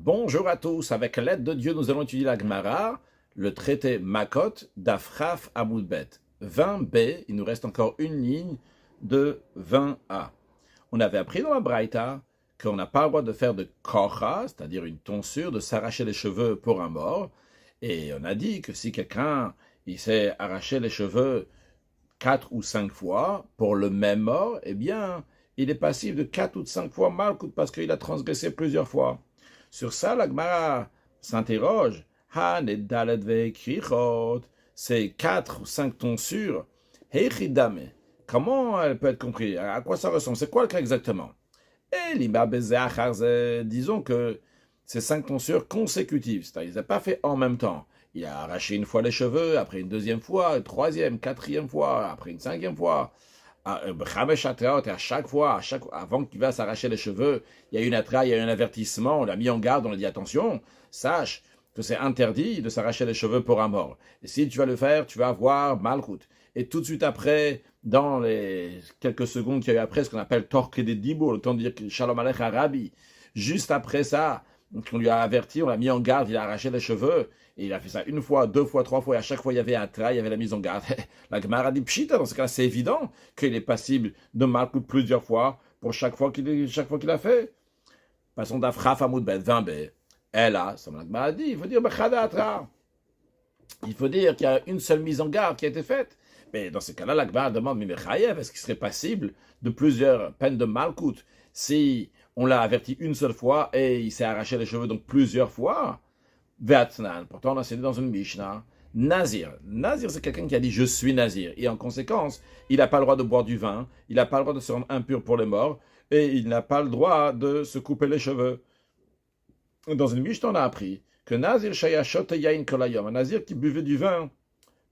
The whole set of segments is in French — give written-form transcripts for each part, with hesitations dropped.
Bonjour à tous, avec l'aide de Dieu, nous allons étudier la Gemara, le traité Makot d'Afraf Amoudbet. 20b, il nous reste encore une ligne de 20a. On avait appris dans la Braïta qu'on n'a pas le droit de faire de kocha, c'est-à-dire une tonsure, de s'arracher les cheveux pour un mort. Et on a dit que si quelqu'un il s'est arraché les cheveux 4 ou 5 fois pour le même mort, eh bien, il est passif de 4 ou 5 fois malkout parce qu'il a transgressé plusieurs fois. Sur ça, la Gemara s'interroge. C'est 4 ou 5 tonsures. Comment elle peut être comprise? À quoi ça ressemble? C'est quoi le cas exactement? Disons que c'est 5 tonsures consécutives. C'est-à-dire qu'il ne les a pas fait en même temps. Il a arraché une fois les cheveux, après une deuxième fois, une troisième, quatrième fois, après une cinquième fois. Et à chaque fois, avant qu'il va s'arracher les cheveux, il y a une attra, il y a eu un avertissement, on l'a mis en garde, on a dit attention, sache que c'est interdit de s'arracher les cheveux pour un mort. Et si tu vas le faire, tu vas avoir malchut. Et tout de suite après, dans les quelques secondes qu'il y a eu après, ce qu'on appelle torque des dibour, le temps de dire Shalom Aleichem Rabbi, juste après ça, donc on lui a averti, on l'a mis en garde, il a arraché les cheveux, et il a fait ça une fois, deux fois, trois fois, et à chaque fois il y avait un trait, il y avait la mise en garde. La Gemara dit pshita, dans ce cas-là, c'est évident qu'il est passible de malchut plusieurs fois pour chaque fois qu'il a fait. Passons d'Afraf Amoudbet 20b. Elle a, comme la Gemara dit, il faut dire bechada atra. Il faut dire qu'il y a une seule mise en garde qui a été faite. Mais dans ce cas-là, la Gemara demande, mais Mechayev, est-ce qu'il serait passible de plusieurs peines de malchut si on l'a averti une seule fois et il s'est arraché les cheveux donc plusieurs fois? Ve'atnan. Pourtant, on a cité dans une Mishnah. Nazir. Nazir, c'est quelqu'un qui a dit je suis Nazir. Et en conséquence, il n'a pas le droit de boire du vin, il n'a pas le droit de se rendre impur pour les morts, et il n'a pas le droit de se couper les cheveux. Dans une Mishnah, on a appris que Nazir Shayashot Yain Kolayom, un Nazir qui buvait du vin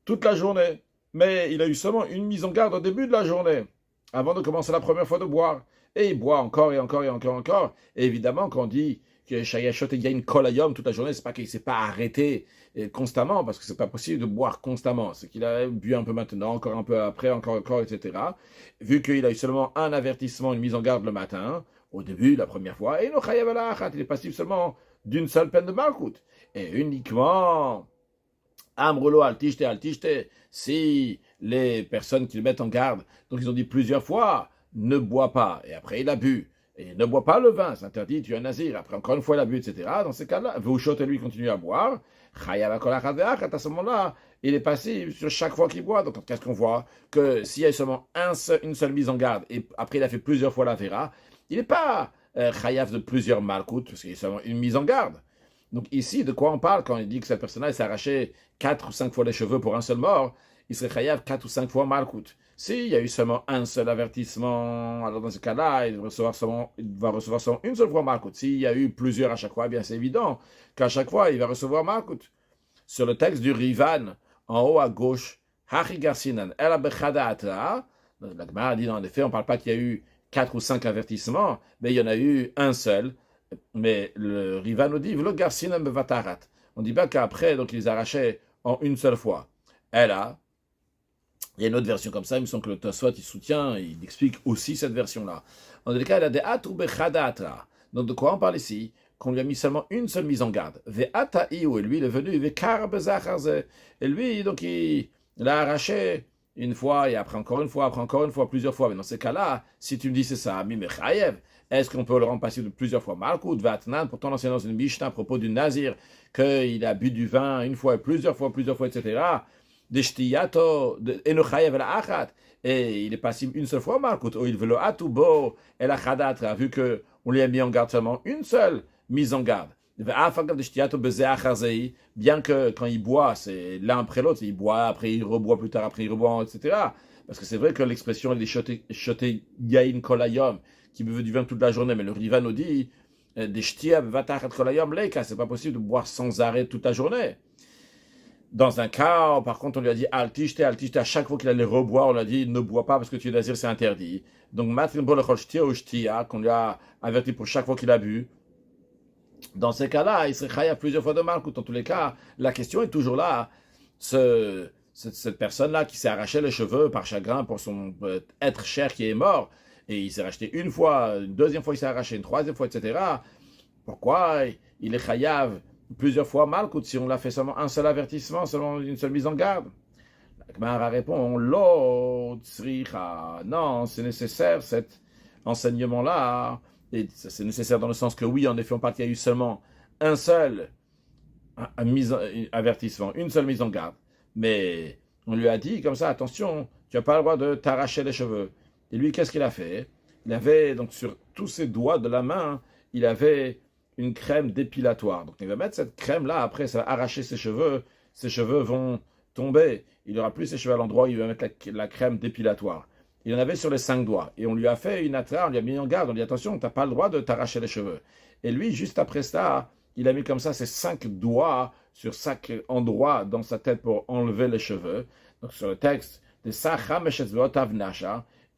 toute la journée, mais il a eu seulement une mise en garde au début de la journée, avant de commencer la première fois de boire. Et il boit encore et encore et encore et encore. Et évidemment, quand on dit que Shayashot Yain Kolayom toute la journée, c'est pas qu'il ne s'est pas arrêté constamment, parce que c'est pas possible de boire constamment. C'est qu'il a bu un peu maintenant, encore un peu après, encore, etc. Vu qu'il a eu seulement un avertissement, une mise en garde le matin, au début, la première fois, et il est passible seulement d'une seule peine de malchut. Et uniquement, Amrolo altishte, si les personnes qui le mettent en garde, donc ils ont dit plusieurs fois, ne bois pas, et après il a bu, et ne bois pas le vin, c'est interdit, tu es un nazir, après encore une fois il a bu, etc. Dans ces cas-là, Veuchot et lui continue à boire, à ce moment-là, il est passif sur chaque fois qu'il boit. Donc qu'est-ce qu'on voit? Que s'il y a seulement une seule mise en garde, et après il a fait plusieurs fois la vera, il n'est pas chayav de plusieurs malkout, parce qu'il y a seulement une mise en garde. Donc ici, de quoi on parle quand il dit que cette personne-là s'est arraché 4 ou 5 fois les cheveux pour un seul mort? Il serait chayav 4 ou 5 fois malkout. S'il y a eu seulement un seul avertissement, alors dans ce cas-là, il va recevoir seulement une seule fois malkout. S'il y a eu plusieurs à chaque fois, eh bien c'est évident qu'à chaque fois, il va recevoir malkout. Sur le texte du Rivan, en haut à gauche, Hachi Garsinan, El Abechada Atra, la Gemara dit en effet, on ne parle pas qu'il y a eu 4 ou 5 avertissements, mais il y en a eu un seul. Mais le Rivan nous dit, V'lo Garsinan Bevatarat. On ne dit pas qu'après, donc, ils les arrachaient en une seule fois. Elle a. Il y a une autre version comme ça, il me semble que le Tosfot, il soutient, il explique aussi cette version-là. En tout cas, elle a des Atru Bechada Atra. Donc, de quoi on parle ici? Qu'on lui a mis seulement une seule mise en garde. Et lui, il est venu, et lui, donc, il l'a arraché une fois, et après encore une fois, plusieurs fois. Mais dans ces cas-là, si tu me dis c'est ça, Mimechayev, est-ce qu'on peut le rendre passible de plusieurs fois? Malkout, Vatnan, pourtant, c'est dans une Mishnah à propos du Nazir, qu'il a bu du vin une fois, plusieurs fois, etc. Des shtiyato, enochayev la achat, et il est passible une seule fois, Malkout, ou il veut le atubo, et la chadatra, vu qu'on lui a mis en garde seulement une seule mise en garde. Bien que quand il boit, c'est l'un après l'autre, il boit, après il reboit plus tard, après il reboit, etc. Parce que c'est vrai que l'expression est shoté yain kolayom, qui buvait du vin toute la journée, mais le Rivan nous dit des shtia vatachat kolayom leika, c'est pas possible de boire sans arrêt toute la journée. Dans un cas, par contre, on lui a dit altishte, à chaque fois qu'il allait reboire, on lui a dit ne bois pas parce que tu es nazir, c'est interdit. Donc, matrin bolechol shtia ou shtia, qu'on lui a averti pour chaque fois qu'il a bu. Dans ces cas-là, il serait chayav plusieurs fois de malkout. En tous les cas, la question est toujours là. Cette personne-là qui s'est arraché les cheveux par chagrin pour son être cher qui est mort, et il s'est racheté une fois, une deuxième fois il s'est arraché, une troisième fois, etc. Pourquoi il est chayav plusieurs fois malkout si on l'a fait seulement un seul avertissement, seulement une seule mise en garde. La Gemara répond, lo tzricha. Non, c'est nécessaire cet enseignement-là. Et c'est nécessaire dans le sens que oui, en effet, on parle qu'il y a eu seulement un seul avertissement, une seule mise en garde. Mais on lui a dit comme ça, attention, tu n'as pas le droit de t'arracher les cheveux. Et lui, qu'est-ce qu'il a fait? Il avait, donc sur tous ses doigts de la main, il avait une crème dépilatoire. Donc il va mettre cette crème-là, après ça va arracher ses cheveux vont tomber. Il n'aura plus ses cheveux à l'endroit où il va mettre la crème dépilatoire. Il en avait sur les 5 doigts. Et on lui a fait une attra, on lui a mis en garde, on lui a dit attention, tu n'as pas le droit de t'arracher les cheveux. Et lui, juste après ça, il a mis comme ça ses 5 doigts sur chaque endroit dans sa tête pour enlever les cheveux. Donc sur le texte,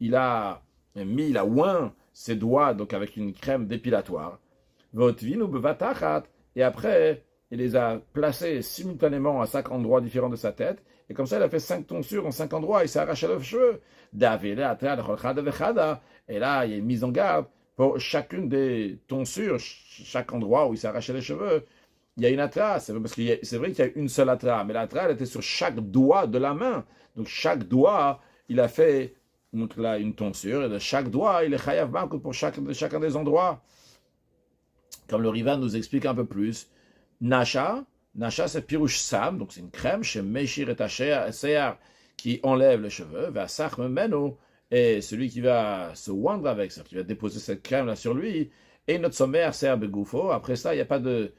il a oint ses doigts donc avec une crème dépilatoire. Et après, il les a placés simultanément à 5 endroits différents de sa tête. Et comme ça, il a fait 5 tonsures en 5 endroits. Il s'est arraché les cheveux. Et là, il y a une mise en garde pour chacune des tonsures, chaque endroit où il s'est arraché les cheveux. Il y a une atra. C'est vrai qu'il y a une seule atra, mais l'atra, elle était sur chaque doigt de la main. Donc chaque doigt, il a fait donc là une tonsure. Et de chaque doigt, il est chayav malkout pour chacun des endroits. Comme le Rivan nous explique un peu plus. Nasha, c'est pirouche sam, donc c'est une crème chez Meshir et Sear qui enlève les cheveux, va Meno, et celui qui va se oindre avec, c'est-à-dire qui va déposer cette crème là sur lui, et notre sommaire Sear Begoufo, après ça, il n'y a pas de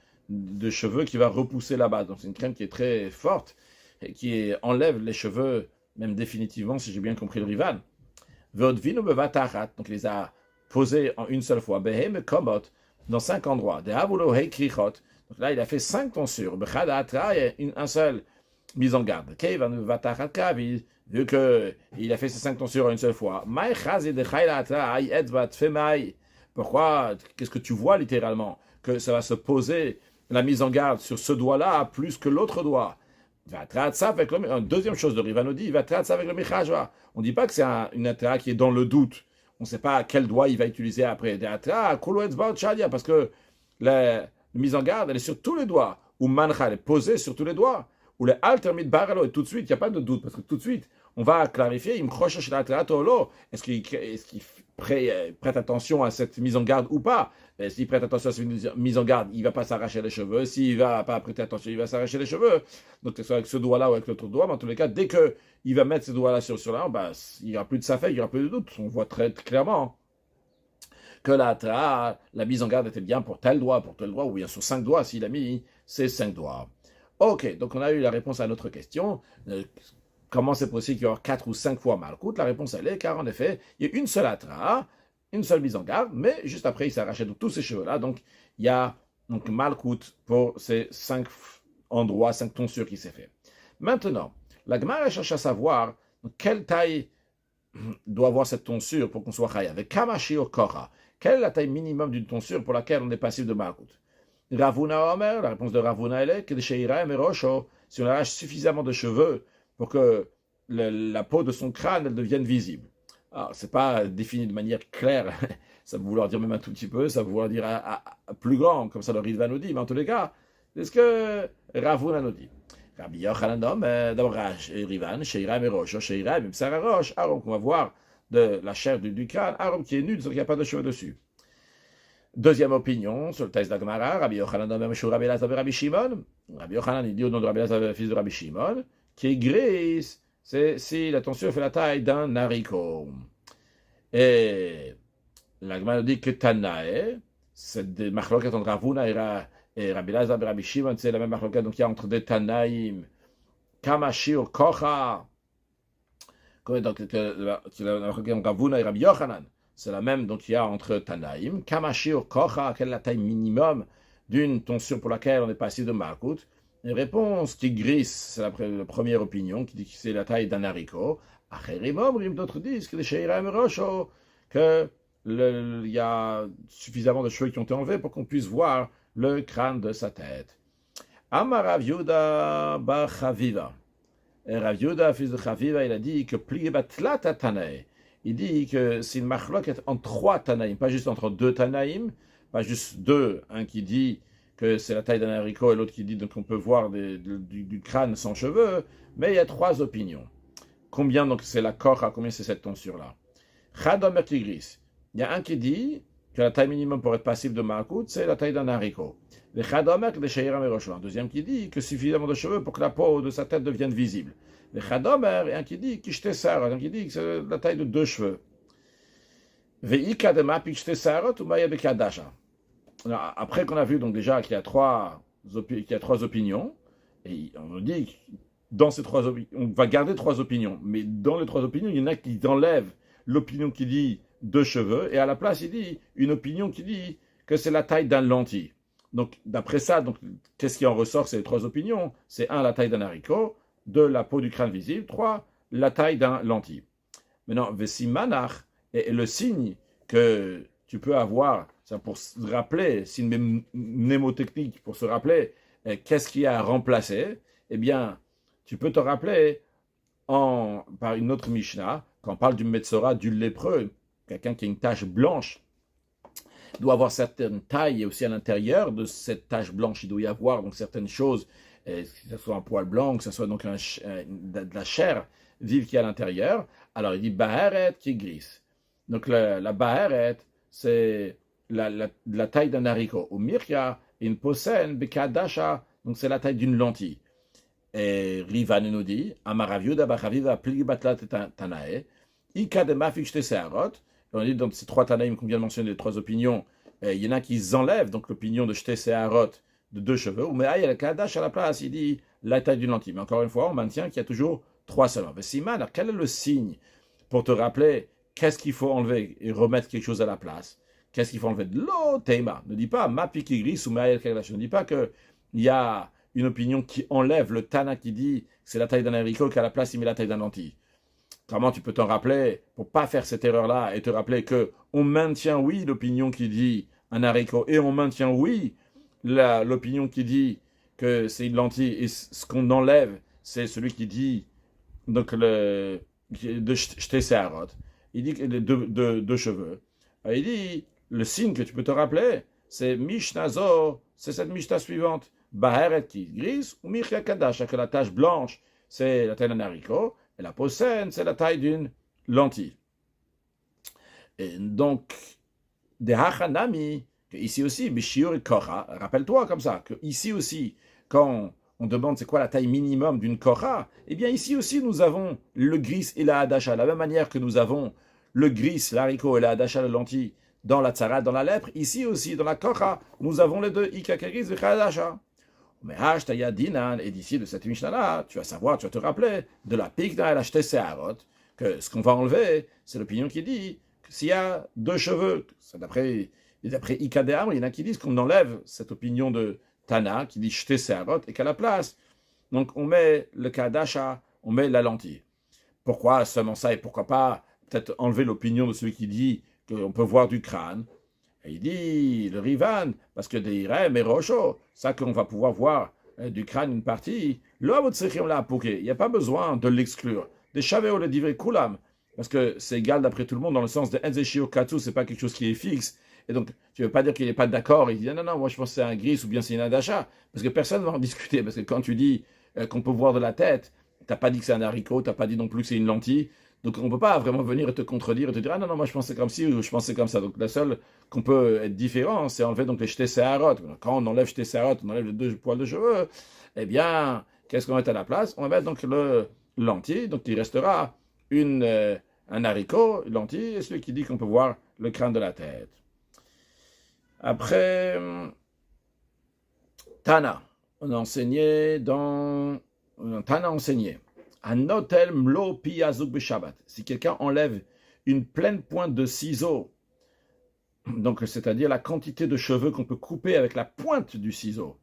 cheveux qui va repousser là-bas, donc c'est une crème qui est très forte, et qui enlève les cheveux, même définitivement, si j'ai bien compris le Rivan. Vodvinu bevatachat, donc il les a posés en une seule fois, Behem Komot, dans 5 endroits, de Havulo Hei Krichot. Donc là, il a fait 5 tonsures. Un seul mise en garde. Vu qu'il a fait ces 5 tonsures une seule fois. Pourquoi? Qu'est-ce que tu vois littéralement? Que ça va se poser la mise en garde sur ce doigt-là plus que l'autre doigt. Une deuxième chose de Rivan nous dit, il va traiter avec le michajwa. On ne dit pas que c'est une attra qui est dans le doute. On ne sait pas quel doigt il va utiliser après. Parce que la mise en garde, elle est sur tous les doigts. Ou mancha, elle est posée sur tous les doigts. Ou le altermit baralo, et tout de suite, il n'y a pas de doute, parce que tout de suite, on va clarifier, est-ce qu'il prête attention à cette mise en garde ou pas? S'il prête attention à cette mise en garde, il ne va pas s'arracher les cheveux. S'il ne va pas prêter attention, il va s'arracher les cheveux. Donc, que ce soit avec ce doigt-là ou avec l'autre doigt, mais en tous les cas, dès qu'il va mettre ce doigt-là sur là, il n'y aura plus de safek, il n'y aura plus de doute. On voit très clairement que la mise en garde était bien pour tel doigt, ou bien sur 5 doigts, s'il a mis ces 5 doigts. Ok, donc on a eu la réponse à notre question. Comment c'est possible qu'il y aura 4 ou 5 fois malkout? La réponse elle est car en effet, il y a une seule atra, une seule mise en garde, mais juste après il s'est arraché tous ces cheveux-là, donc il y a donc malkout pour ces 5 endroits, 5 tonsures qui s'est fait. Maintenant, la Gemara cherche à savoir quelle taille doit avoir cette tonsure pour qu'on soit chayav. Avec kamashi ou kora, quelle est la taille minimum d'une tonsure pour laquelle on est passif de malkout? Ravuna Omer, la réponse de Ravuna elle est que si on arrache suffisamment de cheveux pour que la peau de son crâne elle devienne visible. Alors, c'est pas défini de manière claire, ça veut vouloir dire même un tout petit peu, ça veut vouloir dire à plus grand, comme ça le Ritva nous dit, mais en tous les cas, c'est ce que Ravuna nous dit. Rabbi Yochanan, d'abord Rivan, Sheira Merosho, Sheira Mipsararosh, Arom, qu'on va voir de la chair du crâne, Arom qui est nu, donc il n'y a pas de cheveux dessus. Deuxième opinion sur le texte d'Agmara, Rabbi Yochanan Rabbi Elazar Rabbi Shimon. Rabbi Yochanan, il dit au nom de Rabbi Elazar, fils de Rabbi Shimon, qui est grise, c'est si la tonsure fait la taille d'un haricot. Et l'Agmara dit que Tanae, c'est des machloket entre Ravuna et Rabbi Elazar et Rabbi Shimon, c'est la même machloket, donc il y a entre des Tanaïm, Kamashi ou Kocha, donc la machloket entre Ravuna et Rabbi Yochanan. C'est la même donc il y a entre Tanaïm, Kamashi ou Kocha, quelle est la taille minimum d'une tonsure pour laquelle on est passé de Malkout? Une réponse qui glisse, c'est la première opinion, qui dit que c'est la taille d'un haricot. D'autres disent que les Sheiraim Rosho, qu'il y a suffisamment de cheveux qui ont été enlevés pour qu'on puisse voir le crâne de sa tête. Amar Rav Yehuda bar Chaviva. Rav Yehuda, fils de Chaviva, il a dit que plié batlat Tanaï. Il dit que c'est une machloket en 3 Tanaïm, pas juste entre 2 Tanaïm, pas juste 2, un qui dit que c'est la taille d'un haricot, et l'autre qui dit donc on peut voir du crâne sans cheveux, mais il y a trois opinions. Combien donc c'est la korha, combien c'est cette tonsure-là? Chadomer tigris. Il y a un qui dit que la taille minimum pour être passif de Malkout, c'est la taille d'un haricot. Le Chadomer, le Sheira Meroshon. Un deuxième qui dit que suffisamment de cheveux pour que la peau de sa tête devienne visible. Le Chadomer, et un qui dit Kishte Sarot, un qui dit que c'est la taille de 2 cheveux. Veika de Mapi Kishte Sarot ou Maya Bekadasha. Après qu'on a vu donc déjà qu'il y a trois opinions, et on nous dit que dans ces trois opinions, on va garder 3 opinions, mais dans les 3 opinions, il y en a qui enlèvent l'opinion qui dit 2 cheveux, et à la place, il dit une opinion qui dit que c'est la taille d'un lentille. Donc, d'après ça, donc, qu'est-ce qui en ressort? C'est les 3 opinions. C'est 1, la taille d'un haricot, 2, la peau du crâne visible, 3, la taille d'un lentille. Maintenant, Vesimanach est le signe que tu peux avoir, ça pour se rappeler, signe mnémotechnique, pour se rappeler qu'est-ce qui a remplacé, eh bien, tu peux te rappeler par une autre Mishnah, quand on parle du Metzora, du lépreux, quelqu'un qui a une tache blanche, doit avoir certaines tailles et aussi à l'intérieur de cette tache blanche, il doit y avoir donc certaines choses, que ce soit un poil blanc, que ce soit donc de la chair vive qui est à l'intérieur. Alors il dit Baheret qui glisse. Donc la Baheret, c'est la taille d'un haricot. Ou Mirka, une posen, Bekadasha, donc c'est la taille d'une lentille. Et Rivan nous dit Amaraviuda Bachaviva Pligibatlat Tanae, Ika de Mafichte Searot. On dit donc ces 3 Tanaïm qu'on vient de mentionner, les 3 opinions, il y en a qui enlèvent donc l'opinion de Shte Searot de 2 cheveux, ou mais il y a le Kadash à la place, il dit la taille d'une lentille. Mais encore une fois, on maintient qu'il y a toujours 3 seulement. Mais Siman, alors quel est le signe pour te rappeler qu'est-ce qu'il faut enlever et remettre quelque chose à la place? Qu'est-ce qu'il faut enlever? De l'eau, Teima. Ne dis pas ma pique gris ou ma Kadash. Ne dis pas qu'il y a une opinion qui enlève le Tana qui dit que c'est la taille d'un haricot qu'à la place il met la taille d'un lentille. Comment tu peux t'en rappeler pour pas faire cette erreur-là et te rappeler que on maintient oui l'opinion qui dit un haricot et on maintient oui l'opinion qui dit que c'est une lentille et ce qu'on enlève c'est celui qui dit donc de Shte Searot. Il dit que les deux cheveux. Il dit le signe que tu peux te rappeler c'est Mishnazo, c'est cette Mishnah suivante. Baheret qui grise ou Michia Kadasha que la tache blanche c'est la taille d'un haricot. Et la peau saine, c'est la taille d'une lentille. Et donc, des hachanami, ici aussi, Bishiur et Korah, rappelle-toi comme ça, que ici aussi, quand on demande c'est quoi la taille minimum d'une Korah, eh bien ici aussi nous avons le gris et la hadasha, de la même manière que nous avons le gris, l'haricot et la hadasha, la lentille, dans la tzara, dans la lèpre, ici aussi, dans la Korah, nous avons les deux, ikakaris et hadasha. Mais et d'ici de cette Mishnah-là, tu vas savoir, tu vas te rappeler de la Pikna et la Shte Searot, que ce qu'on va enlever, c'est l'opinion qui dit que s'il y a 2 cheveux, c'est d'après Ikadéam, il y en a qui disent qu'on enlève cette opinion de Tana, qui dit Shte Searot, et qu'à la place, donc on met le Kadasha, on met la lentille. Pourquoi seulement ça, et pourquoi pas peut-être enlever l'opinion de celui qui dit qu'on peut voir du crâne? Et il dit, le Rivan, parce que des Irem et Rocho, ça qu'on va pouvoir voir du crâne une partie, il n'y a pas besoin de l'exclure. Des Chaveo le divrei Kulam, parce que c'est égal d'après tout le monde, dans le sens de Enzeshio Katsu, c'est pas quelque chose qui est fixe. Et donc, tu ne veux pas dire qu'il n'est pas d'accord, il dit, non, moi je pense que c'est un gris ou bien c'est une adacha, parce que personne ne va en discuter, parce que quand tu dis qu'on peut voir de la tête, tu n'as pas dit que c'est un haricot, tu n'as pas dit non plus que c'est une lentille. Donc on ne peut pas vraiment venir et te contredire et te dire « Ah non, moi je pensais comme ci ou je pensais comme ça ». Donc la seule qu'on peut être différent, c'est enlever donc les Shte Searot. Quand on enlève Shte Searot, on enlève les 2 poils de cheveux, eh bien, qu'est-ce qu'on met à la place? On va mettre donc le lentille, donc il restera un haricot, une lentille, et celui qui dit qu'on peut voir le crâne de la tête. Après, Tana, on a enseigné Tana enseigné. Anotel mlo piyazuk b'Shabbat. Si quelqu'un enlève une pleine pointe de ciseau, donc c'est-à-dire la quantité de cheveux qu'on peut couper avec la pointe du ciseau,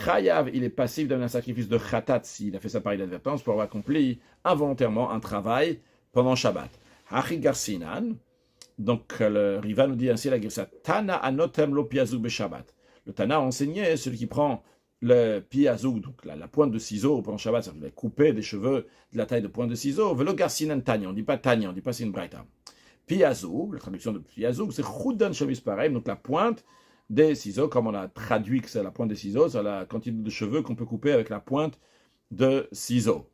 Chayav, il est passif d'un sacrifice de Khatat s'il a fait sa part d'advertence pour avoir accompli involontairement un travail pendant Shabbat. Hachi Garsinan, donc le Riva nous dit ainsi la Girsa, Tana anotem lo piyazuk b'Shabbat. Le Tana a enseigné celui qui prend le piazouk, donc la pointe de ciseau pendant Shabbat, ça veut couper des cheveux de la taille de pointe de ciseau. Velo garsinan tanya, on ne dit pas tanya, on ne dit pas c'est une braïta. Piazouk, la traduction de piazouk, c'est choudan shavis pareil, donc la pointe des ciseaux, comme on a traduit que c'est la pointe des ciseaux, c'est la quantité de cheveux qu'on peut couper avec la pointe de ciseaux.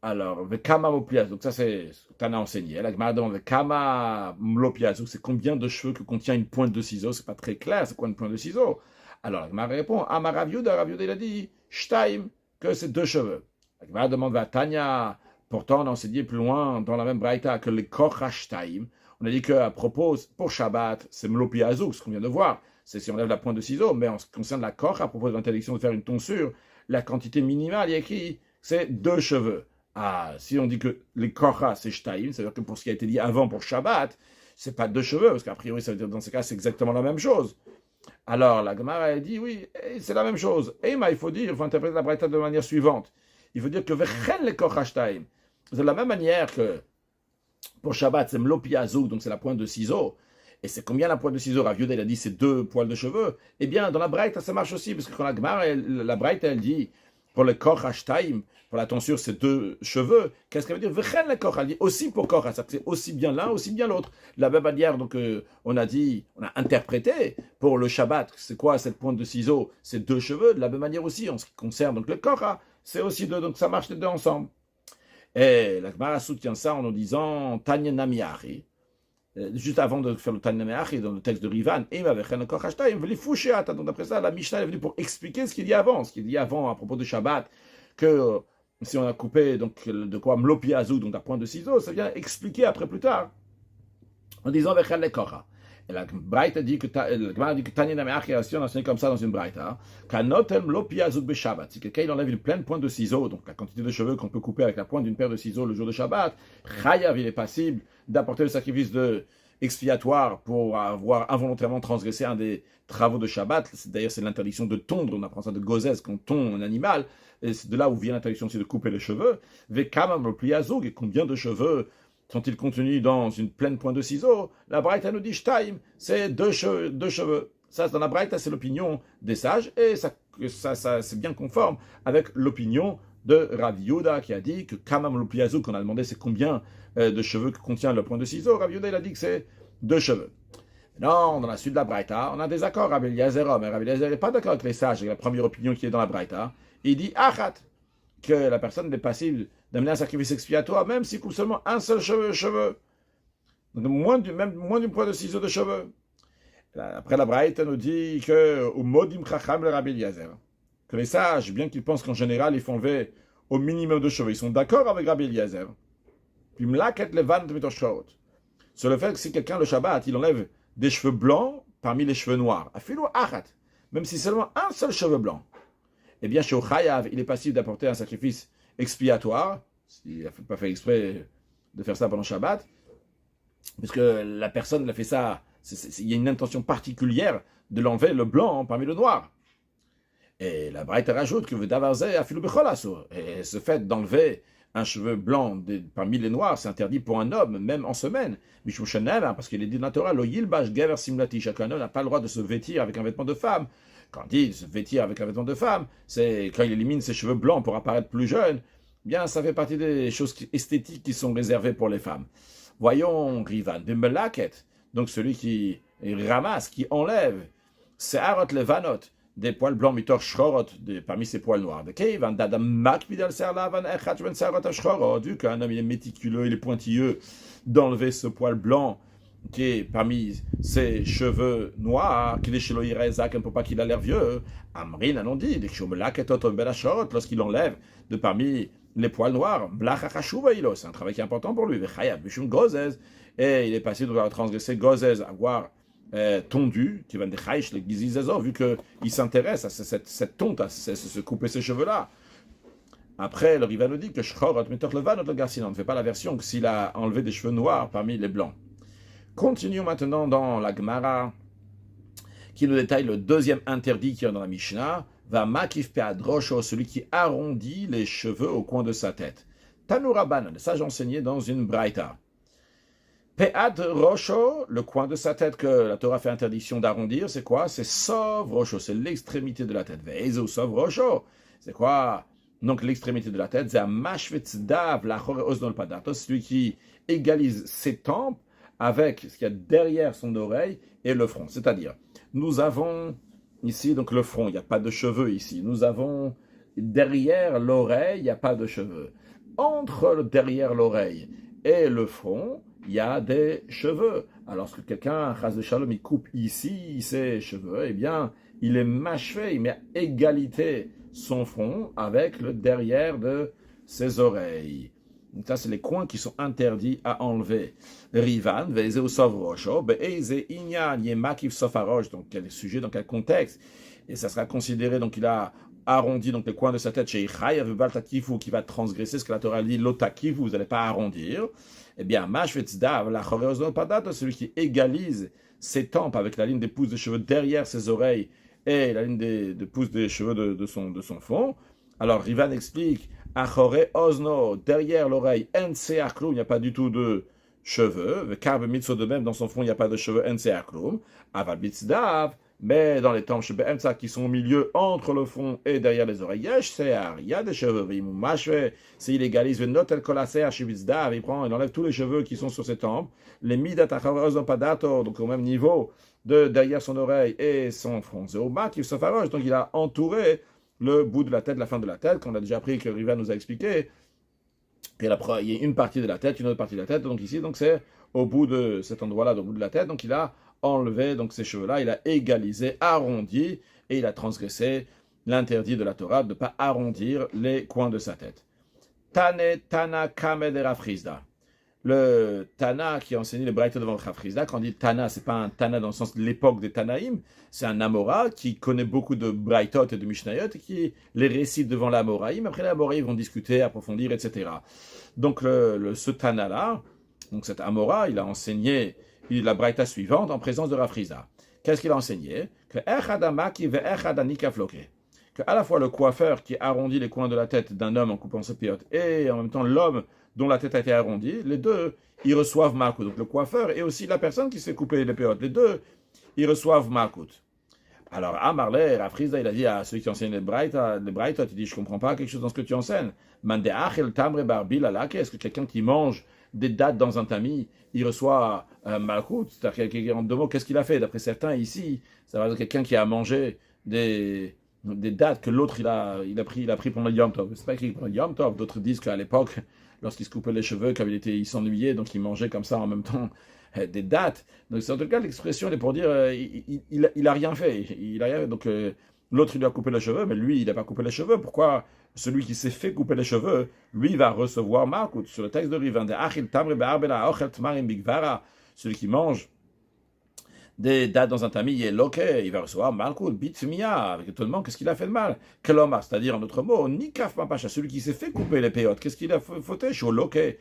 Alors, Vekama Mopliazuk, donc ça c'est ce que tu as enseigné. La Gemara demande Vekama Mlopiazuk, c'est combien de cheveux que contient une pointe de ciseaux? C'est pas très clair, c'est quoi une pointe de ciseaux? Alors la Gemara répond Amar Rav Yehuda il a dit Shtaim, que c'est 2 cheveux. La Gemara demande Vatanya, pourtant on a enseigné plus loin dans la même braïta que les Kocha Shtaim. On a dit qu'à propos, pour Shabbat, c'est Mlopiazuk, ce qu'on vient de voir, c'est si on lève la pointe de ciseaux, mais en ce qui concerne la Kocha, à propos de l'interdiction de faire une tonsure, la quantité minimale, il y a écrit, c'est 2 cheveux. Ah, si on dit que les kocha c'est shtaim, c'est-à-dire que pour ce qui a été dit avant pour Shabbat, c'est pas 2 cheveux, parce qu'a priori ça veut dire dans ce cas c'est exactement la même chose. Alors la Gemara a dit oui, c'est la même chose. Et il faut dire, il faut interpréter la braïta de manière suivante. Il faut dire que vechen les kocha shtaim, c'est de la même manière que pour Shabbat c'est mlopiazuk, donc c'est la pointe de ciseau. Et c'est combien la pointe de ciseau? Rav Yehuda il a dit c'est 2 poils de cheveux. Eh bien dans la braïta ça marche aussi, parce que quand la Gemara, la braïta elle dit pour le kocha shtaim, pour la tonsure, c'est 2 cheveux. Qu'est-ce qu'elle veut dire? Vechen le kocha, elle dit aussi pour kocha, c'est aussi bien l'un, aussi bien l'autre. La même manière, donc, on a interprété pour le Shabbat, c'est quoi cette pointe de ciseau? C'est 2 cheveux. De la même manière aussi, en ce qui concerne donc le kocha, c'est aussi 2, donc ça marche les 2 ensemble. Et la Gemara soutient ça en nous disant Tanya Namiari. Juste avant de faire le Tanya Namiari, dans le texte de Rivan, et vechen le kocha shtaim, veli fusheata. Donc d'après ça, la Mishnah est venue pour expliquer ce qu'il dit avant, à propos de Shabbat, que si on a coupé donc de quoi mlopiazou, donc un point de ciseau, ça vient expliquer après plus tard en disant vechel le kocha. Et la Braïta dit que Tanya Nameach a enseigné comme ça dans une Braïta, kanotem mlopiazou be Shabbat. Si quelqu'un il enlève une pleine pointe de ciseau, donc la quantité de cheveux qu'on peut couper avec la pointe d'une paire de ciseaux le jour de Shabbat, chayav il est passible d'apporter le sacrifice expiatoire pour avoir involontairement transgressé un des travaux de Shabbat. D'ailleurs, c'est l'interdiction de tondre. On apprend ça de Gozès, quand on tond un animal. Et c'est de là où vient l'interdiction aussi de couper les cheveux. Vekamam le pliazoug, et combien de cheveux sont-ils contenus dans une pleine pointe de ciseaux? La Braïta nous dit Shtaim, c'est 2 cheveux. Ça, dans la Braïta, c'est l'opinion des sages, et ça c'est bien conforme avec l'opinion de Rav Yehuda qui a dit que Kamam le pliazoug, qu'on a demandé c'est combien de cheveux que contient le point de ciseau. Rav Yehuda il a dit que c'est 2 cheveux. Non, dans la suite de la Braïta, on a des accords. Rav Eliezer, mais Rav Eliezer n'est pas d'accord avec les sages, avec la première opinion qui est dans la Braïta. Il dit Achat, que la personne est passible d'amener un sacrifice expiatoire, même s'il coupe seulement un seul cheveu. Donc moins d'une pointe de ciseaux de cheveux. Après la Braïta nous dit que au modim chacham le Rav Eliezer, que les sages, bien qu'ils pensent qu'en général il faut enlever au minimum de cheveux, ils sont d'accord avec Rav Eliezer. Puis mlaket levan mitoshot. Sur le fait que si quelqu'un le Shabbat, il enlève des cheveux blancs parmi les cheveux noirs, afilo achat, même si seulement un seul cheveu blanc, eh bien chez Chayav, il est passible d'apporter un sacrifice expiatoire, s'il n'a pas fait exprès de faire ça pendant Shabbat, puisque la personne a fait ça, il y a une intention particulière de l'enlever le blanc parmi le noir. Et la Braïta rajoute que Vedavarze afilo becholasso, et ce fait d'enlever un cheveu blanc parmi les noirs, c'est interdit pour un homme, même en semaine. Parce qu'il est dit naturel, lo yilbash gever simlati, chacun n'a pas le droit de se vêtir avec un vêtement de femme. Quand on dit se vêtir avec un vêtement de femme, c'est quand il élimine ses cheveux blancs pour apparaître plus jeune, bien ça fait partie des choses esthétiques qui sont réservées pour les femmes. Voyons Rivan, Bimelaket, donc celui qui ramasse, qui enlève, c'est Arot Levanot, des poils blancs mitor shchorot, parmi ces poils noirs. Vu qu'un homme il est méticuleux, il est pointilleux d'enlever ce poil blanc qui est parmi ses cheveux noirs, qu'il est chez l'oïrezak, pour pas qu'il a l'air vieux. Amrin, on dit, lorsqu'il enlève de parmi les poils noirs, c'est un travail qui est important pour lui. Et il est passé de transgresser gozez, avoir tondu, qui va de chaïch, le gizizazo, vu qu'il s'intéresse à cette tonte, à se couper ses cheveux-là. Après, le Riva nous dit que Shchorot, Metor Levan, notre garçon, on ne fait pas la version que s'il a enlevé des cheveux noirs parmi les blancs. Continuons maintenant dans la Gemara, qui nous détaille le deuxième interdit qu'il y a dans la Mishnah, va makif peadrosho, celui qui arrondit les cheveux au coin de sa tête. Tanuraban, le sage enseigné dans une braïta. Pead Rosho, le coin de sa tête que la Torah fait interdiction d'arrondir, c'est quoi? C'est Sov Rosho, c'est l'extrémité de la tête. Veizo Sov Rosho, c'est quoi? Donc l'extrémité de la tête, c'est Amashvetdav, la Chore Oznol Padato, celui qui égalise ses tempes avec ce qu'il y a derrière son oreille et le front. C'est-à-dire, nous avons ici donc le front, il n'y a pas de cheveux ici. Nous avons derrière l'oreille, il n'y a pas de cheveux. Entre derrière l'oreille et le front, il y a des cheveux. Alors, lorsque quelqu'un, chas de shalom, il coupe ici ses cheveux, eh bien, il est mâché, il met à égalité son front avec le derrière de ses oreilles. Donc ça, c'est les coins qui sont interdits à enlever. Rivan, ve'eze ou sovrosho, be'eze inyan yemakiv sofarosh. Donc, quel sujet, dans quel contexte? Et ça sera considéré, donc il a arrondi donc les coins de sa tête chez Ichai, qui va transgresser ce que la Torah dit, l'otakifu, vous n'allez pas arrondir. Eh bien, mashvetzdav, la choreozo padato, celui qui égalise ses tempes avec la ligne des pouces de cheveux derrière ses oreilles et la ligne des pouces des cheveux de son fond. Alors, Rivan explique, achore ozno, derrière l'oreille, enseaklum, il n'y a pas du tout de cheveux. Karbe mitso de même, dans son fond, il n'y a pas de cheveux, enseaklum. Aval bitzdav, mais dans les tempes qui sont au milieu, entre le front et derrière les oreilles, il y a des cheveux. S'il égalise, il enlève tous les cheveux qui sont sur ses tempes. Les midat padato, donc au même niveau de derrière son oreille et son front. Donc il a entouré le bout de la tête, la fin de la tête, qu'on a déjà appris, que Riva nous a expliqué. Il y a une partie de la tête, une autre partie de la tête. Donc ici, donc c'est au bout de cet endroit-là, au bout de la tête. Donc il a enlevé donc ces cheveux-là, il a égalisé, arrondi, et il a transgressé l'interdit de la Torah de ne pas arrondir les coins de sa tête. Tana Kamed et Rafrizda. Le Tana qui a enseigné les Braïtot devant Rafrizda, quand on dit Tana, c'est pas un Tana dans le sens de l'époque des Tanaïm, c'est un Amora qui connaît beaucoup de Braïtot et de Mishnayot et qui les récite devant l'Amoraïm. Après l'Amoraïm, ils vont discuter, approfondir, etc. Donc ce Tana-là, donc cet Amora, il a enseigné la braïta suivante en présence de Rafrizda. Qu'est-ce qu'il a enseigné? Que à la fois le coiffeur qui arrondit les coins de la tête d'un homme en coupant ses piotes et en même temps l'homme dont la tête a été arrondie, les deux, ils reçoivent Malkout. Donc le coiffeur et aussi la personne qui s'est coupé les piotes, les deux, ils reçoivent Malkout. Alors Amarle, Rafrizda, il a dit à ceux qui enseignent les braïta, il dit, je comprends pas quelque chose dans ce que tu enseignes. Est-ce que quelqu'un qui mange des dattes dans un tamis, il reçoit Malkout, c'est-à-dire en deux mots, qu'est-ce qu'il a fait? D'après certains ici, ça va être quelqu'un qui a mangé des dattes que l'autre il a pris pendant le Yom Tov. C'est pas écrit pendant le Yom Tov. D'autres disent qu'à l'époque, lorsqu'il se coupait les cheveux, comme il s'ennuyait, donc il mangeait comme ça en même temps des dattes. Donc c'est en tout cas l'expression est pour dire il a rien fait. Il a rien fait. Donc l'autre il lui a coupé les cheveux, mais lui il n'a pas coupé les cheveux. Pourquoi celui qui s'est fait couper les cheveux, lui va recevoir Malkout? Sur le texte de Rivan, celui qui mange des dattes dans un tamis, il va recevoir Malkout, bitmia, avec étonnement, qu'est-ce qu'il a fait de mal? Kelomar, c'est-à-dire en d'autres mots, nikaf mapacha, celui qui s'est fait couper les péotes, qu'est-ce qu'il a fauté? Sholoke,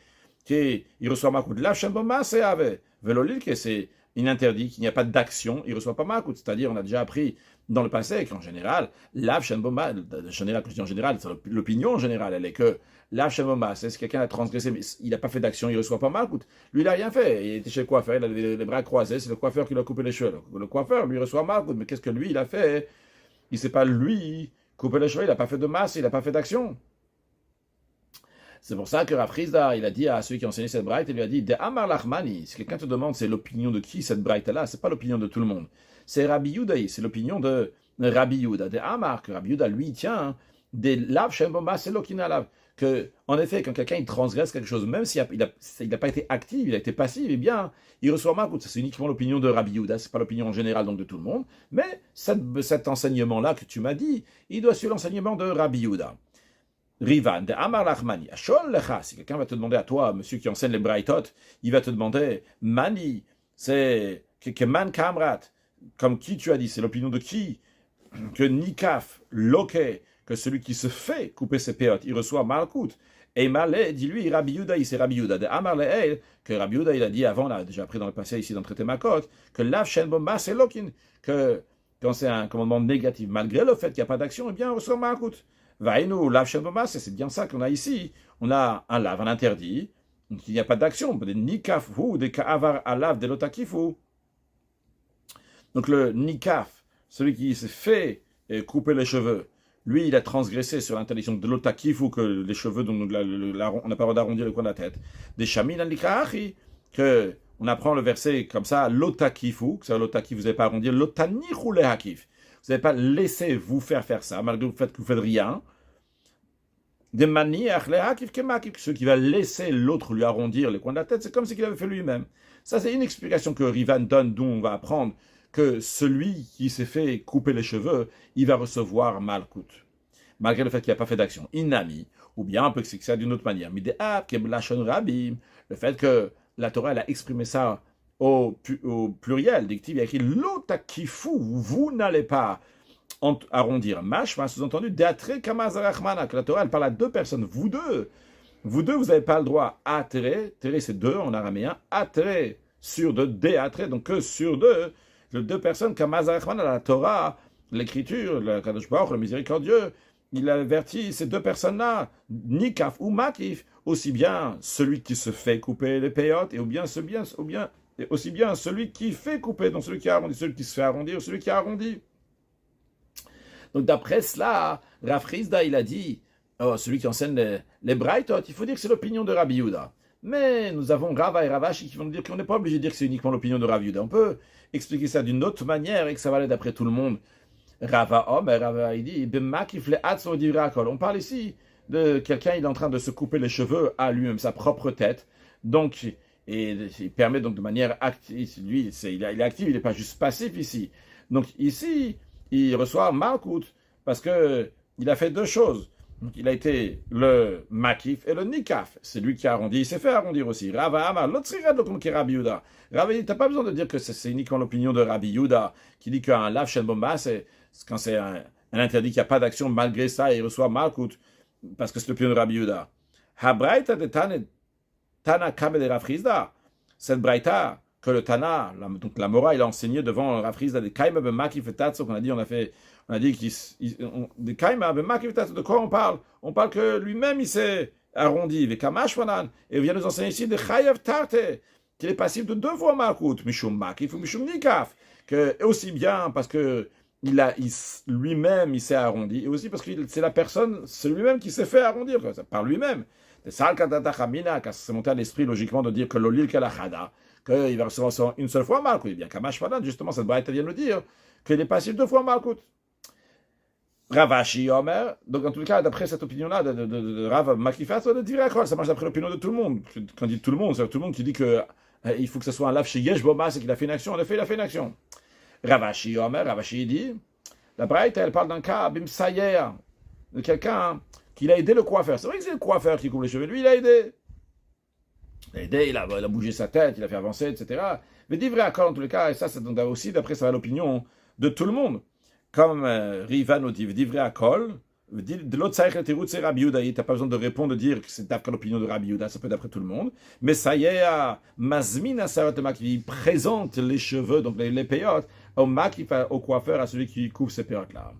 il reçoit Malkout. Lachem boma, c'est ave. Velolil, c'est ininterdit, qu'il n'y a pas d'action, il ne reçoit pas Malkout. C'est-à-dire, on a déjà appris dans le passé qu'en général, l'Av Shem Boma, en général, c'est l'opinion en général, elle est que l'Av Shem Boma, c'est si quelqu'un a transgressé, mais il n'a pas fait d'action, il ne reçoit pas Malkout. Lui, il n'a rien fait. Il était chez le coiffeur, il a les bras croisés, c'est le coiffeur qui lui a coupé les cheveux. Le coiffeur, lui, reçoit Malkout. Mais qu'est-ce que lui, il a fait? Il ne s'est pas, lui, coupé les cheveux, il n'a pas fait de masse, il n'a pas fait d'action. C'est pour ça que Rafrizda, il a dit à ceux qui ont enseigné cette braïta, il lui a dit, de Amar Lachmani, si quelqu'un te demande c'est l'opinion de qui cette braïta-là, c'est pas l'opinion de tout le monde. C'est Rabbi Yudaï, c'est l'opinion de Rabbi Yuda. De Amar, que Rabbi Yuda, lui, tient des lav shem boma, c'est l'okina lav. Que, en effet, quand quelqu'un il transgresse quelque chose, même s'il n'a pas été actif, il a été passif, eh bien, il reçoit Malkout. C'est uniquement l'opinion de Rabbi Yuda, c'est pas l'opinion en général donc de tout le monde. Mais cet enseignement-là que tu m'as dit, il doit suivre l'enseignement de Rabbi Yuda. Rivan, de Amar Lachmani, Ashol Lecha, si quelqu'un va te demander à toi, monsieur qui enseigne les braïtot, il va te demander, Mani, c'est que Man Kamrat, comme qui tu as dit, c'est l'opinion de qui? Que Nikaf, Loke, que celui qui se fait couper ses péotes, il reçoit Malkout. Et Malé, dis-lui, Rabbi Yuda, c'est Rabbi Yuda. De Amar Leel, que Rabbi Yuda, il a dit avant, là, déjà appris dans le passé ici dans le traité Makot, que Lav Shen Bomba, c'est Lokin, que quand c'est un commandement négatif, malgré le fait qu'il n'y a pas d'action, eh bien, on reçoit Malkout. Vaïnou, Lav Shen Bomba, c'est bien ça qu'on a ici. On a un lav, un interdit, donc il n'y a pas d'action. Des Nikaf, ou des Ka'avar alav, des Lotakifu. Donc le Nikaf, celui qui s'est fait couper les cheveux, lui, il a transgressé sur l'interdiction de l'otakif, que les cheveux, dont on n'a pas le droit d'arrondir le coin de la tête. Des chamin al que on apprend le verset comme ça, lotakifu, que ça lotakif, vous n'avez pas arrondir, lotanichu lehakif. Vous n'avez pas laissé vous faire ça, malgré le fait que vous faites rien. De manière lehakif kemakif, ceux qui va laisser l'autre lui arrondir les coins de la tête, c'est comme ce qu'il avait fait lui-même. Ça, c'est une explication que Rivan donne, d'où on va apprendre que celui qui s'est fait couper les cheveux, il va recevoir malkout, malgré le fait qu'il n'a pas fait d'action. Inami, ou bien on peut expliquer ça d'une autre manière. Le fait que la Torah elle a exprimé ça au pluriel, il y a écrit lotakifu, vous n'allez pas arrondir. Mashma, sous-entendu, deatre kamazarachmana, que la Torah elle parle à deux personnes, vous deux, vous n'avez pas le droit à tere c'est deux en araméen, atre sur deux, déatre, donc que sur deux, deux personnes, kamazarachmana, la Torah, l'écriture, le Kadosh Baruch, le miséricordieux, il avertit ces deux personnes-là, Nikaf ou Makif, aussi bien celui qui se fait couper les péotes, et aussi bien celui qui fait couper, donc celui qui arrondit, celui qui se fait arrondir, celui qui arrondit. Donc d'après cela, Rav Chizda, il a dit, celui qui enseigne les Braithot, il faut dire que c'est l'opinion de Rabbi Yehuda. Mais nous avons Rava et Ravashi qui vont nous dire qu'on n'est pas obligé de dire que c'est uniquement l'opinion de Rabbi Yehuda. On peut expliquer ça d'une autre manière et que ça va aller d'après tout le monde. Rava il dit, on parle ici de quelqu'un, il est en train de se couper les cheveux à lui-même, sa propre tête. Donc, et il permet donc de manière active, lui, il est actif, il n'est pas juste passif ici. Donc ici, il reçoit malkout parce que il a fait deux choses. Donc, il a été le makif et le nikaf. C'est lui qui a arrondi. Il s'est fait arrondir aussi. Rava Amar, l'autre Rabbi Yehuda. Rava, tu n'as pas besoin de dire que c'est uniquement l'opinion de Rabbi Yehuda qui dit qu'un lav shen bomba, c'est quand c'est un interdit qui n'a pas d'action, malgré ça, il reçoit malkout parce que c'est l'opinion de Rabbi Yehuda. Habraïta de Tana Kabe de Rav Chizda. Cette braïta que le Tana, donc la Mora, il a enseigné devant Rav Chizda des kaima be makif et tatso qu'on a dit, on a dit des kaima be makif et tatso. De quoi on parle? On parle que lui-même il s'est arrondi, et il vient nous enseigner ici de chayav tarte, qu'il est passif de deux fois malkout, mishum makif ou mishum nikaf, que aussi bien parce que lui-même il s'est arrondi, et aussi parce que c'est la personne, c'est lui-même qui s'est fait arrondir, par lui-même. C'est monté à l'esprit logiquement de dire que l'olil kalachada, qu'il va recevoir une seule fois malkout. Bien Kamash Fadan, justement, cette braïta vient nous dire qu'il est passif deux fois malkout. Ravashi Omer, donc en tout cas, d'après cette opinion-là de Rav Makifat, ça marche d'après l'opinion de tout le monde. Quand on dit tout le monde, c'est tout le monde qui dit que il faut que ce soit un lav chez Yesh Boma, c'est qu'il a fait une action. En effet, il a fait une action. Ravashi Omer, Ravashi dit, la braïta, elle parle d'un cas, Bimsayer, de quelqu'un qui a aidé le coiffeur. C'est vrai que c'est le coiffeur qui coupe les cheveux. Lui, il a aidé. Il a bougé sa tête, il a fait avancer, etc. Mais dit vrai accord en tous les cas, et ça, c'est donc aussi, d'après ça, l'opinion de tout le monde. Comme Riva nous dit vrai accord, de l'autre side, c'est Rabbi Yehuda. Tu n'as pas besoin de répondre, de dire que c'est d'après l'opinion de Rabbi Yehuda, ça peut être d'après tout le monde. Mais ça y est, Mazmina Sarat qui présente les cheveux, donc les péotes, au coiffeur, à celui qui couvre ces péotes-là.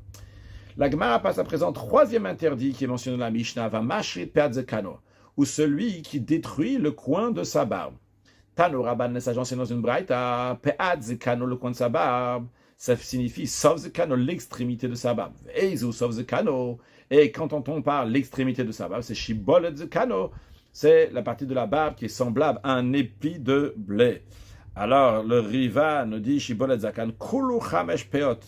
La Gemara passe à présent troisième interdit qui est mentionné dans la Mishnah, va mâcher peadzekano, ou celui qui détruit le coin de sa barbe. Tano Rabban les sages enseignent dans une braïta, peadzekano, le coin de sa barbe, ça signifie sovzekano, l'extrémité de sa barbe. Eizu sovzekano, et quand on parle l'extrémité de sa barbe, c'est shiboledzekano, c'est la partie de la barbe qui est semblable à un épi de blé. Alors le Riva nous dit shiboledzekano, kulu chamesh peot,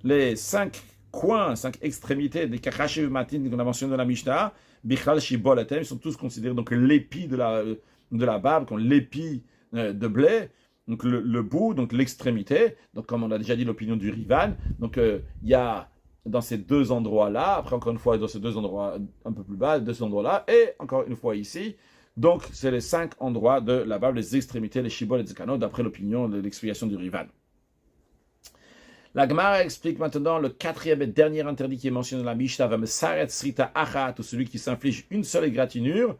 les 5 coins, 5 extrémités des kakashi matin qu'on a mentionné dans la Mishnah, bichal shibolatem, ils sont tous considérés donc l'épi de la barbe, comme l'épi de blé, donc le bout, donc l'extrémité, donc comme on a déjà dit l'opinion du Rivan, donc il y a dans ces deux endroits-là, après encore une fois dans ces deux endroits un peu plus bas, deux endroits-là, et encore une fois ici, donc c'est les 5 endroits de la barbe, les extrémités, les shibol et les zekano, d'après l'opinion de l'explication du Rivan. La Gemara explique maintenant le 4e et dernier interdit qui est mentionné dans la Mishnah, Vamesaret Srita Achat, ou celui qui s'inflige une seule égratignure.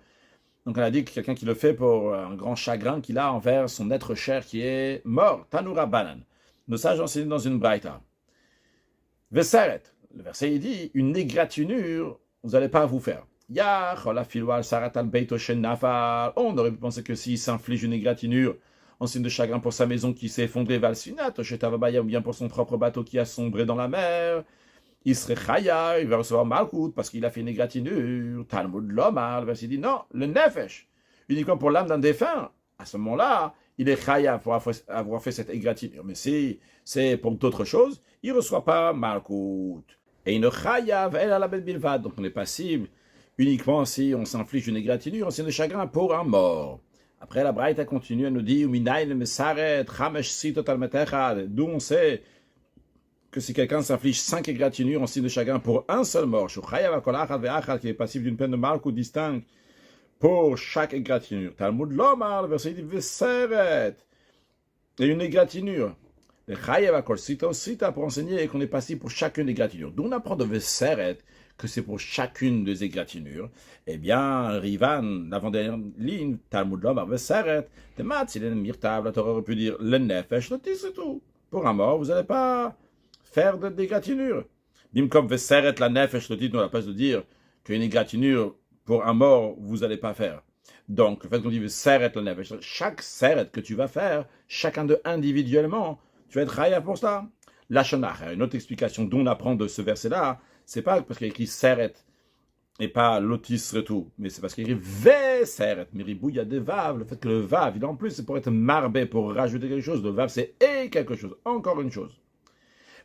Donc on a dit que quelqu'un qui le fait pour un grand chagrin qu'il a envers son être cher qui est mort. Tanura Banan. Nos sages enseignent dans une braïta. Vesaret. Le verset il dit, une égratignure, vous n'allez pas vous faire. On aurait pu penser que s'il s'inflige une égratignure, en signe de chagrin pour sa maison qui s'est effondrée, Valsinat, ou bien pour son propre bateau qui a sombré dans la mer, il serait chaya, il va recevoir malkout parce qu'il a fait une égratignure. Talmud Lomar, le verset dit non, le nefesh, uniquement pour l'âme d'un défunt. À ce moment-là, il est chayav pour avoir fait cette égratignure. Mais si c'est pour d'autres choses, il ne reçoit pas malkout. Et il ne chayav elle à la bête bilvad. Donc on est passible uniquement si on s'inflige une égratignure, en signe de chagrin pour un mort. Après, la Braïta continue à nous dire d'où on sait que si quelqu'un s'inflige 5 égratignures en signe de chagrin pour un seul mort, qui est passible d'une peine de malkout distincte pour chaque égratignure. Talmud Lomar, le verset dit Veseret. Et une égratignure. Le Chayav Akol Sita pour enseigner qu'on est passible pour chacune des égratignures. D'où on apprend de Veseret que c'est pour chacune des égratignures. Eh bien, Rivan, l'avant-dernière ligne, Talmud Lomar Veseret, Temat, s'il est mirtable, la Torah aurait pu dire le Nefesh, le c'est tout. Pour un mort, vous n'allez pas faire d'égratignure. Bimkom Veseret, la Nefesh, le titre, nous à la place de dire qu'une égratignure pour un mort, vous n'allez pas faire. Donc, le fait qu'on dit seret le nefesh, chaque seret que tu vas faire, chacun d'eux individuellement, tu vas être chayav pour cela. La Shonach, une autre explication d'où on apprend de ce verset-là, c'est pas parce qu'il y a écrit seret et pas lotis retou, mais c'est parce qu'il y a écrit ve seret. Miribou, il y a des vav. Le fait que le vav, il en plus, c'est pour être marbé, pour rajouter quelque chose. Le vav, c'est et quelque chose, encore une chose.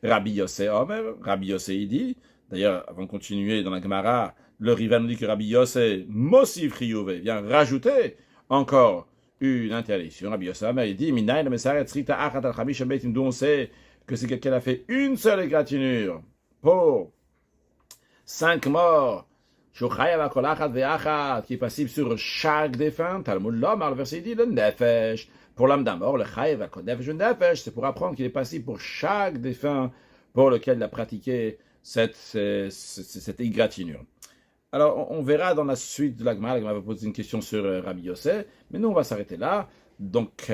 Rabbi Yossé Omer, Rabbi Yossé, il dit, d'ailleurs, avant de continuer dans la Gemara, le Rivan nous dit que Rabbi Yossé, Mosif Chiyuve, vient rajouter encore une interdiction. Rabbi Yossé Omer, il dit, Minaï, Mesaret, Srita, Achat, Al-Chamish, Betim, d'où on sait que c'est quelqu'un qui a fait une seule égratignure pour 5 morts, qui est passible sur chaque défunt. Talmud Lomar, le verset dit, le Nefesh. Pour l'âme d'un mort, le chayav nefesh le nefesh, c'est pour apprendre qu'il est passible pour chaque défunt pour lequel il a pratiqué cette égratignure. Alors, on verra dans la suite de la Gemara va poser une question sur Rabbi Yossé, mais nous, on va s'arrêter là. Donc,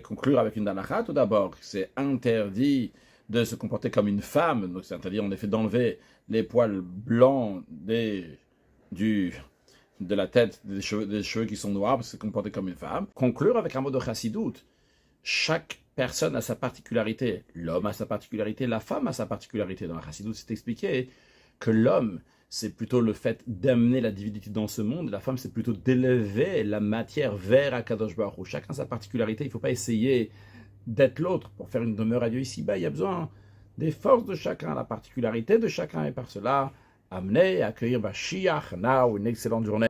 conclure avec une halakha. Tout d'abord, c'est interdit de se comporter comme une femme. Donc, c'est interdit, en effet, d'enlever les poils blancs de la tête, des cheveux qui sont noirs, parce que se comporter comme une femme. Conclure avec un mot de chassidoute. Chaque personne a sa particularité. L'homme a sa particularité, la femme a sa particularité. Dans la chassidoute, c'est expliqué que l'homme, c'est plutôt le fait d'amener la divinité dans ce monde, et la femme, c'est plutôt d'élever la matière vers Akadosh Baruch Hu. Chacun a sa particularité, il ne faut pas essayer d'être l'autre pour faire une demeure à Dieu ici-bas. Il y a besoin des forces de chacun, la particularité de chacun, et par cela, amener, accueillir Mashiach, now, une excellente journée.